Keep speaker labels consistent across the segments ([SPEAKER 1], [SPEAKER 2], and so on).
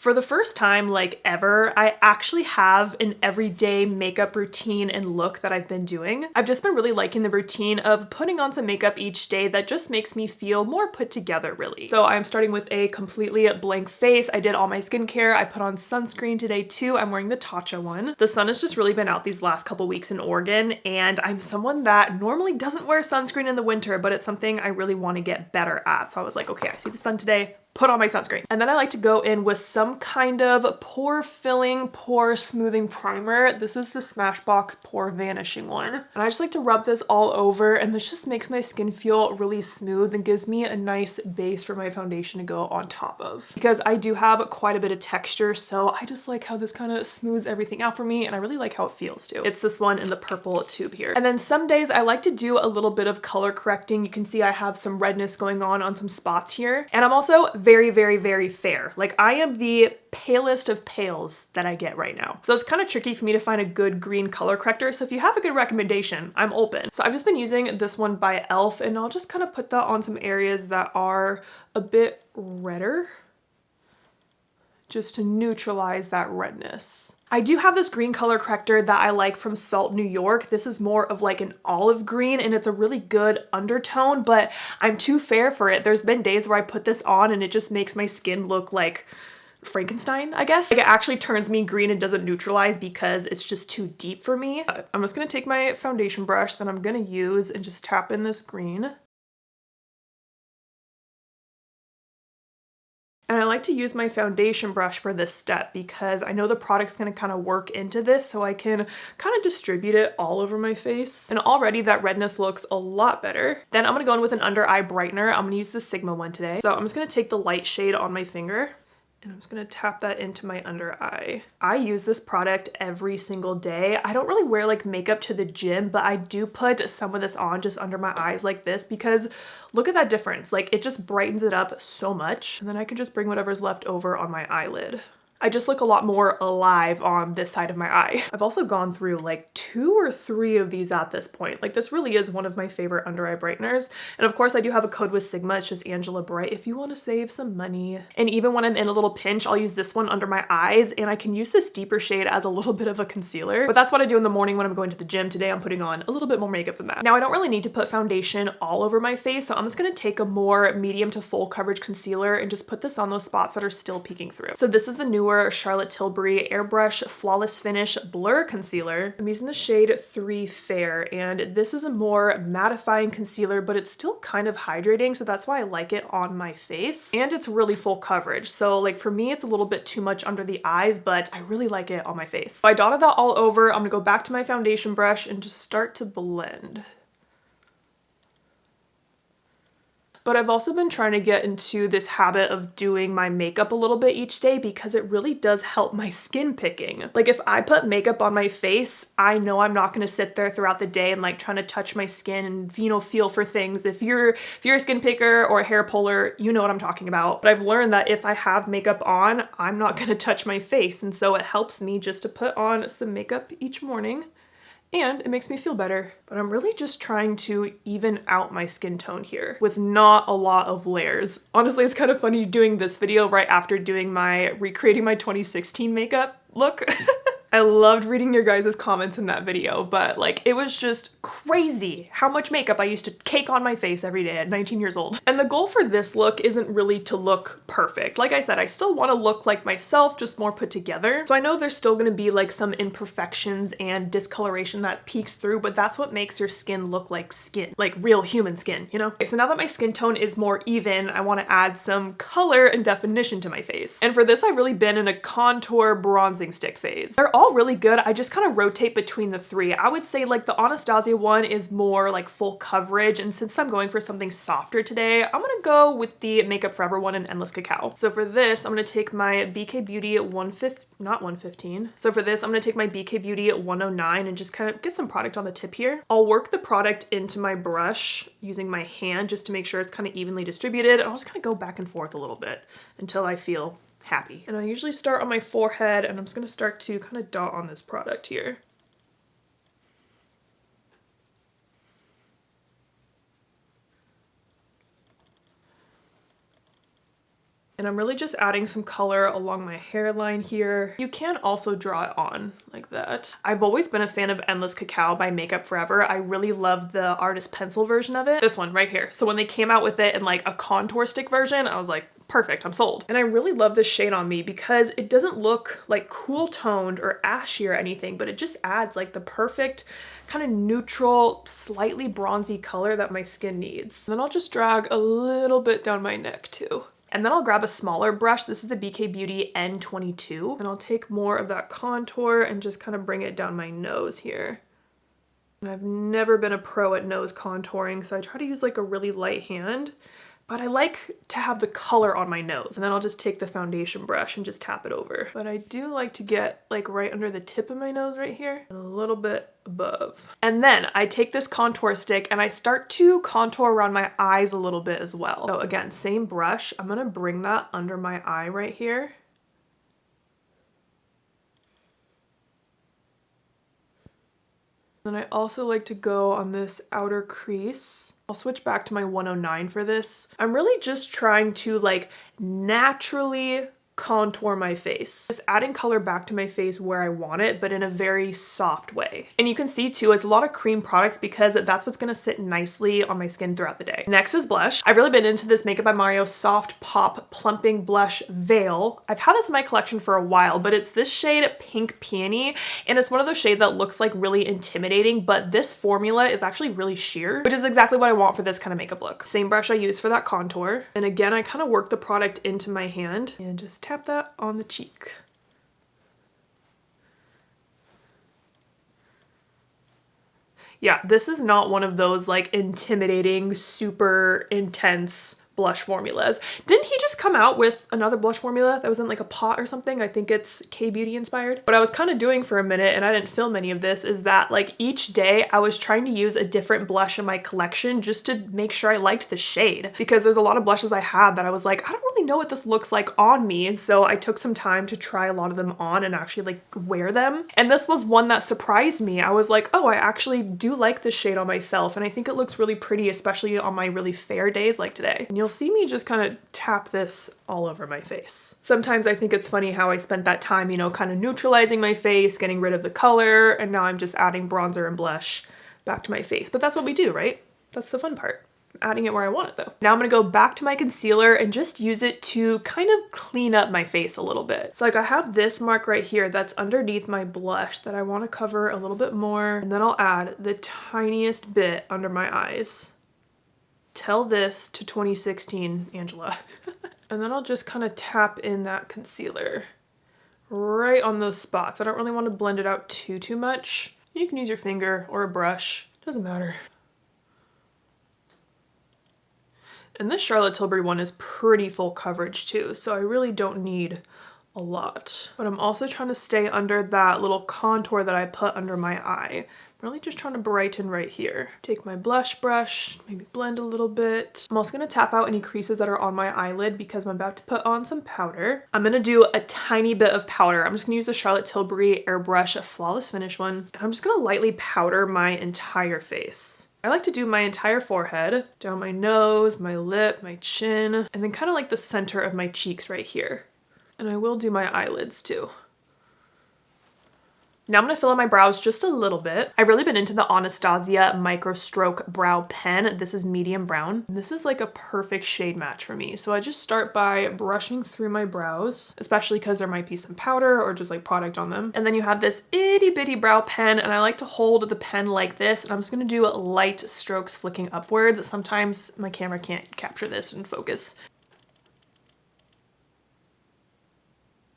[SPEAKER 1] For the first time, like ever, I actually have an everyday makeup routine and look that I've been doing. I've just been really liking the routine of putting on some makeup each day that just makes me feel more put together, really. So I'm starting with a completely blank face. I did all my skincare. I put on sunscreen today too. I'm wearing the Tatcha one. The sun has just really been out these last couple weeks in Oregon, and I'm someone that normally doesn't wear sunscreen in the winter, but it's something I really want to get better at. So I was like, okay, I see the sun today, put on my sunscreen. And then I like to go in with some kind of pore filling, pore smoothing primer. This is the Smashbox Pore Vanishing one. And I just like to rub this all over, and this just makes my skin feel really smooth and gives me a nice base for my foundation to go on top of. Because I do have quite a bit of texture, so I just like how this kind of smooths everything out for me, and I really like how it feels too. It's this one in the purple tube here. And then some days I like to do a little bit of color correcting. You can see I have some redness going on some spots here. And I'm also very, very, very fair. Like, I am the palest of pales that I get right now. So it's kind of tricky for me to find a good green color corrector. So if you have a good recommendation, I'm open. So I've just been using this one by e.l.f, and I'll just kind of put that on some areas that are a bit redder, just to neutralize that redness. I do have this green color corrector that I like from Salt, New York. This is more of like an olive green, and it's a really good undertone, but I'm too fair for it. There's been days where I put this on and it just makes my skin look like Frankenstein, I guess. Like, it actually turns me green and doesn't neutralize because it's just too deep for me. I'm just gonna take my foundation brush that I'm gonna use and just tap in this green. And I like to use my foundation brush for this step because I know the product's gonna kind of work into this, so I can kind of distribute it all over my face. And already that redness looks a lot better. Then I'm gonna go in with an under eye brightener. I'm gonna use the Sigma one today. So I'm just gonna take the light shade on my finger, and I'm just gonna tap that into my under eye. I use this product every single day. I don't really wear like makeup to the gym, but I do put some of this on just under my eyes like this because look at that difference. Like, it just brightens it up so much. And then I can just bring whatever's left over on my eyelid. I just look a lot more alive on this side of my eye. I've also gone through like 2 or 3 of these at this point. Like, this really is one of my favorite under eye brighteners. And of course I do have a code with Sigma. It's just ANGELABRIGHT if you want to save some money. And even when I'm in a little pinch, I'll use this one under my eyes, and I can use this deeper shade as a little bit of a concealer. But that's what I do in the morning when I'm going to the gym. Today I'm putting on a little bit more makeup than that. Now, I don't really need to put foundation all over my face, so I'm just gonna take a more medium to full coverage concealer and just put this on those spots that are still peeking through. So this is the newer Charlotte Tilbury Airbrush Flawless Finish Blur Concealer. I'm using the shade 3 Fair, and this is a more mattifying concealer, but it's still kind of hydrating, so that's why I like it on my face. And it's really full coverage, so like for me it's a little bit too much under the eyes, but I really like it on my face. So I dotted that all over. I'm gonna go back to my foundation brush and just start to blend. But I've also been trying to get into this habit of doing my makeup a little bit each day because it really does help my skin picking. Like, if I put makeup on my face, I know I'm not gonna sit there throughout the day and like trying to touch my skin and, you know, feel for things. If you're a skin picker or a hair puller, you know what I'm talking about. But I've learned that if I have makeup on, I'm not gonna touch my face. And so it helps me just to put on some makeup each morning, and it makes me feel better. But I'm really just trying to even out my skin tone here with not a lot of layers. Honestly, it's kind of funny doing this video right after doing my recreating my 2016 makeup look. I loved reading your guys' comments in that video, but like, it was just crazy how much makeup I used to cake on my face every day at 19 years old. And the goal for this look isn't really to look perfect. Like I said, I still want to look like myself, just more put together. So I know there's still gonna be like some imperfections and discoloration that peeks through, but that's what makes your skin look like skin, like real human skin, you know? Okay, so now that my skin tone is more even, I want to add some color and definition to my face. And for this, I've really been in a contour bronzing stick phase. They're all really good. I just kind of rotate between the 3. I would say like the Anastasia one is more like full coverage, and since I'm going for something softer today, I'm gonna go with the Makeup Forever one in Endless Cacao. So for this, I'm gonna take my BK Beauty 115. So for this, I'm gonna take my BK Beauty 109 and just kind of get some product on the tip here. I'll work the product into my brush using my hand just to make sure it's kind of evenly distributed. I'll just kind of go back and forth a little bit until I feel happy. And I usually start on my forehead, and I'm just gonna start to kind of dot on this product here. And I'm really just adding some color along my hairline here. You can also draw it on like that. I've always been a fan of Endless Cacao by Makeup Forever. I really love the artist pencil version of it. This one right here. So when they came out with it in like a contour stick version, I was like, perfect, I'm sold. And I really love this shade on me because it doesn't look like cool toned or ashy or anything, but it just adds like the perfect kind of neutral, slightly bronzy color that my skin needs. And then I'll just drag a little bit down my neck too. And then I'll grab a smaller brush. This is the Beauty N22. And I'll take more of that contour and just kind of bring it down my nose here. And I've never been a pro at nose contouring, so I try to use like a really light hand. But I like to have the color on my nose. And then I'll just take the foundation brush and just tap it over. But I do like to get like right under the tip of my nose right here and a little bit above. And then I take this contour stick and I start to contour around my eyes a little bit as well. So again, same brush. I'm gonna bring that under my eye right here. Then I also like to go on this outer crease. I'll switch back to my 109 for this. I'm really just trying to like naturally contour my face. Just adding color back to my face where I want it, but in a very soft way. And you can see too, it's a lot of cream products because that's what's gonna sit nicely on my skin throughout the day. Next is blush. I've really been into this Makeup by Mario Soft Pop Plumping Blush Veil. I've had this in my collection for a while, but it's this shade Pink Peony, and it's one of those shades that looks like really intimidating, but this formula is actually really sheer, which is exactly what I want for this kind of makeup look. Same brush I use for that contour. And again, I kind of work the product into my hand and just tap that on the cheek. Yeah, this is not one of those like intimidating, super intense blush formulas. Didn't he just come out with another blush formula that was in like a pot or something? I think it's K-Beauty inspired. What I was kind of doing for a minute, and I didn't film any of this, is that like each day I was trying to use a different blush in my collection just to make sure I liked the shade, because there's a lot of blushes I had that I was like, I don't really know what this looks like on me. So I took some time to try a lot of them on and actually like wear them. And this was one that surprised me. I was like, oh, I actually do like this shade on myself. And I think it looks really pretty, especially on my really fair days like today. And you'll see me just kind of tap this all over my face. Sometimes I think it's funny how I spent that time, you know, kind of neutralizing my face, getting rid of the color, and now I'm just adding bronzer and blush back to my face. But that's what we do, right? That's the fun part. I'm adding it where I want it though. Now I'm gonna go back to my concealer and just use it to kind of clean up my face a little bit. So like I have this mark right here that's underneath my blush that I want to cover a little bit more, and then I'll add the tiniest bit under my eyes. Tell this to 2016 Angela. And then I'll just kind of tap in that concealer right on those spots. I don't really want to blend it out too much. You can use your finger or a brush, doesn't matter. And this Charlotte Tilbury one is pretty full coverage too, so I really don't need a lot. But I'm also trying to stay under that little contour that I put under my eye. I'm really just trying to brighten right here. Take my blush brush, maybe blend a little bit. I'm also gonna tap out any creases that are on my eyelid because I'm about to put on some powder. I'm gonna do a tiny bit of powder. I'm just gonna use the Charlotte Tilbury airbrush, a flawless finish one. And I'm just gonna lightly powder my entire face. I like to do my entire forehead, down my nose, my lip, my chin, and then kind of like the center of my cheeks right here. And I will do my eyelids too. Now I'm gonna fill in my brows just a little bit. I've really been into the Anastasia Microstroke Brow Pen. This is medium brown. And this is like a perfect shade match for me. So I just start by brushing through my brows, especially because there might be some powder or just like product on them. And then you have this itty bitty brow pen, and I like to hold the pen like this, and I'm just gonna do light strokes flicking upwards. Sometimes my camera can't capture this and focus.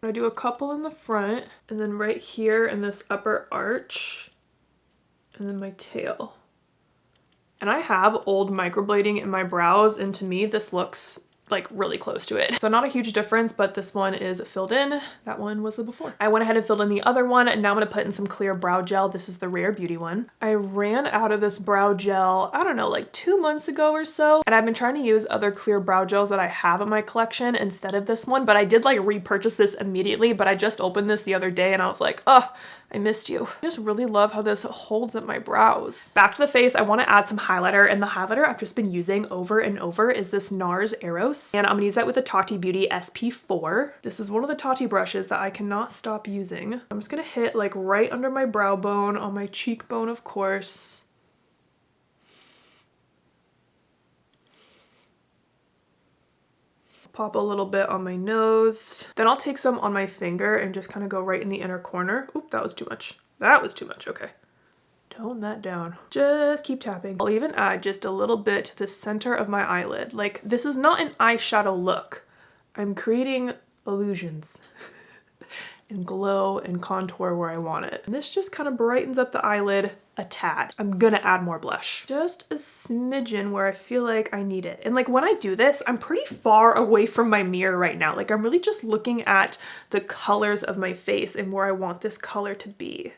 [SPEAKER 1] I do a couple in the front, and then right here in this upper arch, and then my tail. And I have old microblading in my brows, and to me this looks like really close to it. So not a huge difference, but this one is filled in. That one was the before. I went ahead and filled in the other one, and now I'm gonna put in some clear brow gel. This is the Rare Beauty one. I ran out of this brow gel, I don't know, like 2 months ago or so, and I've been trying to use other clear brow gels that I have in my collection instead of this one, but I did like repurchase this immediately, but I just opened this the other day and I was like, oh, I missed you. I just really love how this holds up my brows. Back to the face, I want to add some highlighter, and the highlighter I've just been using over and over is this NARS Eros. Eros, and I'm gonna use that with the Tati Beauty SP4. This is one of the Tati brushes that I cannot stop using. I'm just gonna hit like right under my brow bone, on my cheekbone, of course. Pop a little bit on my nose. Then I'll take some on my finger and just kind of go right in the inner corner. Oop, that was too much. That was too much, okay. Tone that down. Just keep tapping. I'll even add just a little bit to the center of my eyelid. Like, this is not an eyeshadow look. I'm creating illusions and glow and contour where I want it. And this just kind of brightens up the eyelid a tad. I'm gonna add more blush. Just a smidgen where I feel like I need it. And like when I do this, I'm pretty far away from my mirror right now. Like I'm really just looking at the colors of my face and where I want this color to be.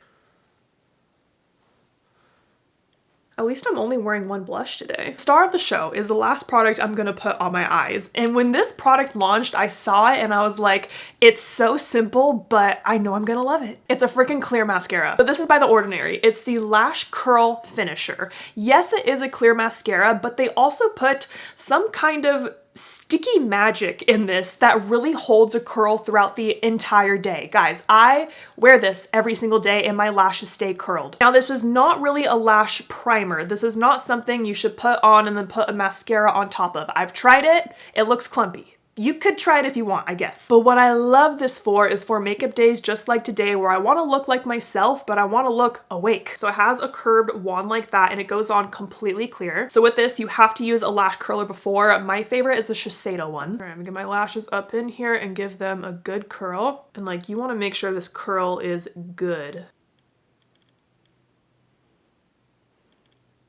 [SPEAKER 1] At least I'm only wearing one blush today. Star of the show is the last product I'm gonna put on my eyes. And when this product launched, I saw it and I was like, it's so simple, but I know I'm gonna love it. It's a freaking clear mascara. So this is by The Ordinary. It's the Lash Curl Finisher. Yes, it is a clear mascara, but they also put some kind of sticky magic in this that really holds a curl throughout the entire day. Guys, I wear this every single day and my lashes stay curled. Now, this is not really a lash primer. This is not something you should put on and then put a mascara on top of. I've tried it. It looks clumpy. You could try it if you want, I guess. But what I love this for is for makeup days just like today where I want to look like myself, but I want to look awake. So it has a curved wand like that and it goes on completely clear. So with this, you have to use a lash curler before. My favorite is the Shiseido one. All right, I'm gonna get my lashes up in here and give them a good curl. And like, you want to make sure this curl is good.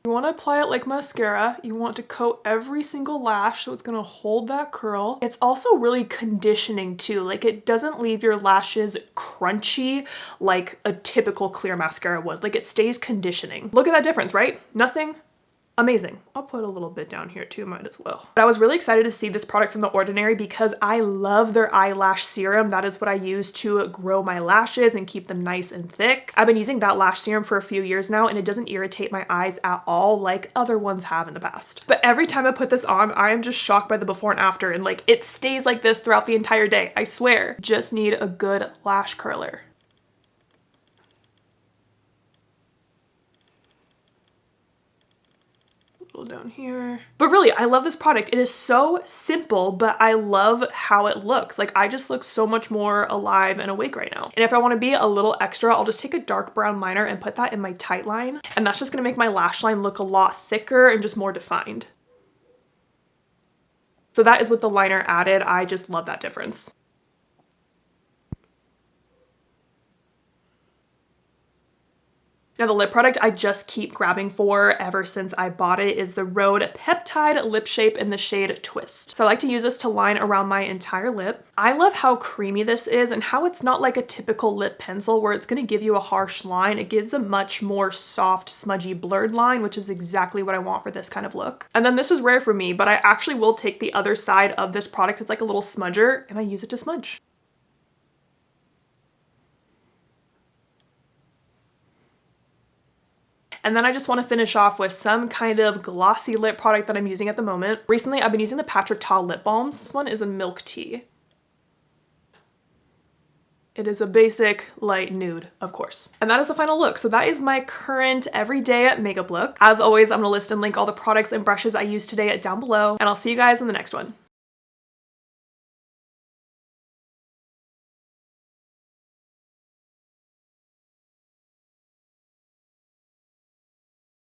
[SPEAKER 1] You want to apply it like mascara. You want to coat every single lash so it's going to hold that curl. It's also really conditioning too. Like it doesn't leave your lashes crunchy like a typical clear mascara would. Like it stays conditioning. Look at that difference, right? Nothing. Amazing. I'll put a little bit down here too, might as well. But I was really excited to see this product from The Ordinary because I love their eyelash serum. That is what I use to grow my lashes and keep them nice and thick. I've been using that lash serum for a few years now and it doesn't irritate my eyes at all like other ones have in the past. But every time I put this on, I am just shocked by the before and after, and like it stays like this throughout the entire day. I swear. Just need a good lash curler. Down here. But really, I love this product. It is so simple, but I love how it looks. Like I just look so much more alive and awake right now. And if I want to be a little extra, I'll just take a dark brown liner and put that in my tight line. And that's just going to make my lash line look a lot thicker and just more defined. So that is with the liner added. I just love that difference. Now the lip product I just keep grabbing for ever since I bought it is the Rhode Peptide Lip Shape in the shade Twist. So I like to use this to line around my entire lip. I love how creamy this is and how it's not like a typical lip pencil where it's going to give you a harsh line. It gives a much more soft, smudgy, blurred line, which is exactly what I want for this kind of look. And then this is rare for me, but I actually will take the other side of this product. It's like a little smudger and I use it to smudge. And then I just want to finish off with some kind of glossy lip product that I'm using at the moment. Recently, I've been using the Patrick Ta lip balms. This one is a milk tea. It is a basic light nude, of course. And that is the final look. So that is my current everyday makeup look. As always, I'm gonna list and link all the products and brushes I used today down below, and I'll see you guys in the next one.